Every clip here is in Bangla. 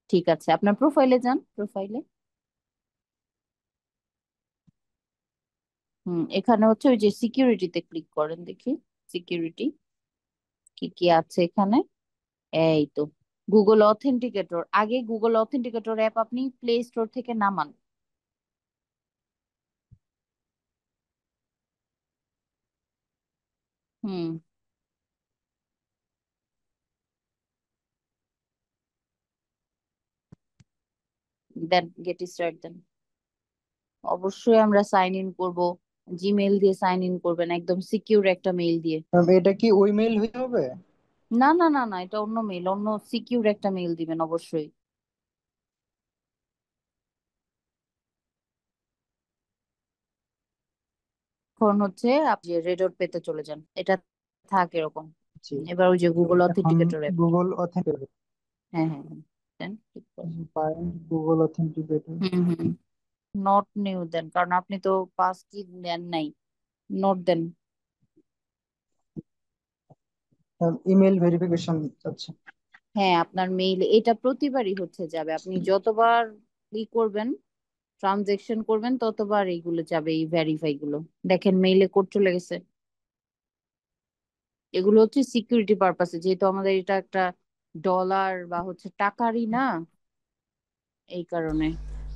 ঠিক আছে, আপনার প্রোফাইলে যান, প্রোফাইলে। এখানে হচ্ছে ওই যে সিকিউরিটিতে ক্লিক করেন, দেখি সিকিউরিটি কি কি আছে এখানে। এই তো, গুগল অথেন্টিকেটর। আগে গুগল অথেন্টিকেটর অ্যাপ আপনি প্লে স্টোর থেকে নামান। হুম, দেন গেট স্টার্ট দেন। অবশ্যই আমরা সাইন ইন করব, জিমেইল দিয়ে সাইন ইন করবেন, একদম সিকিউর একটা মেইল দিয়ে। এটা কি ওই মেইল হয়ে হবে? না না না না, এটা অন্য মেইল, অন্য সিকিউর একটা মেইল দিবেন অবশ্যই। এখন হচ্ছে আপনি রেডট পেতে চলে যান, এটা থাক এরকম। জি। এবার ওই যে গুগল এখন অথেন্টিকেটর অ্যাপ। Google authenticator. হ্যাঁ হ্যাঁ হ্যাঁ, দেন click করেন। Find Google authenticator. হুম, নট নিউ দেন, কারণ আপনি তো পাস কি দেন নাই। নোট দেন। ইমেল ভেরিফিকেশন আছে। হ্যাঁ, আপনার মেইল এটা প্রতিবারই হচ্ছে যাবে, আপনি যতবার করবেন, ট্রানজেকশন করবেন, ততবার এইগুলো যাবে, এই ভেরিফাই গুলো। দেখেন মেইলে কোড চলে গেছে। এগুলো হচ্ছে সিকিউরিটি পারপাসে, যেহেতু আমাদের এটা একটা ডলার বা হচ্ছে টাকারই না, এই কারণে।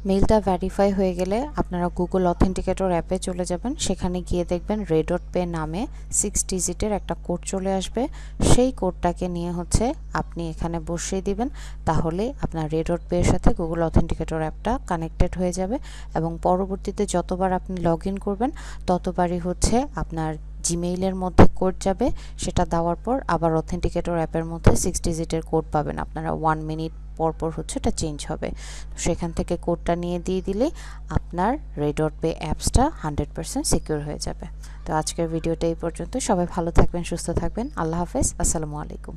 মেইলটা ভেরিফাই হয়ে গেলে আপনারা গুগল অথেন্টিকেটর অ্যাপে চলে যাবেন। সেখানে গিয়ে দেখবেন রেডট পে নামে 6 ডিজিটের একটা কোড চলে আসবে। সেই কোডটাকে নিয়ে হচ্ছে আপনি এখানে বসিয়ে দিবেন। তাহলে আপনার রেডট পে এর সাথে গুগল অথেন্টিকেটর অ্যাপটা কানেক্টেড হয়ে যাবে এবং পরবর্তীতে যতবার আপনি লগ ইন করবেন ততবারই হচ্ছে আপনার জিমেইলের মধ্যে কোড যাবে। সেটা দেওয়ার পর আবার অথেন্টিকেটর অ্যাপের মধ্যে 6 ডিজিটের কোড পাবেন। আপনারা 1 মিনিট পর পর হচ্ছে এটা চেঞ্জ হবে। তো সেখান থেকে কোডটা নিয়ে দিয়ে দিলে আপনার রেডট পে অ্যাপসটা 100% সিকিউর হয়ে যাবে। তো আজকের ভিডিওটা এই পর্যন্ত। সবাই ভালো থাকবেন, সুস্থ থাকবেন। আল্লাহ হাফেজ, আসসালামু আলাইকুম।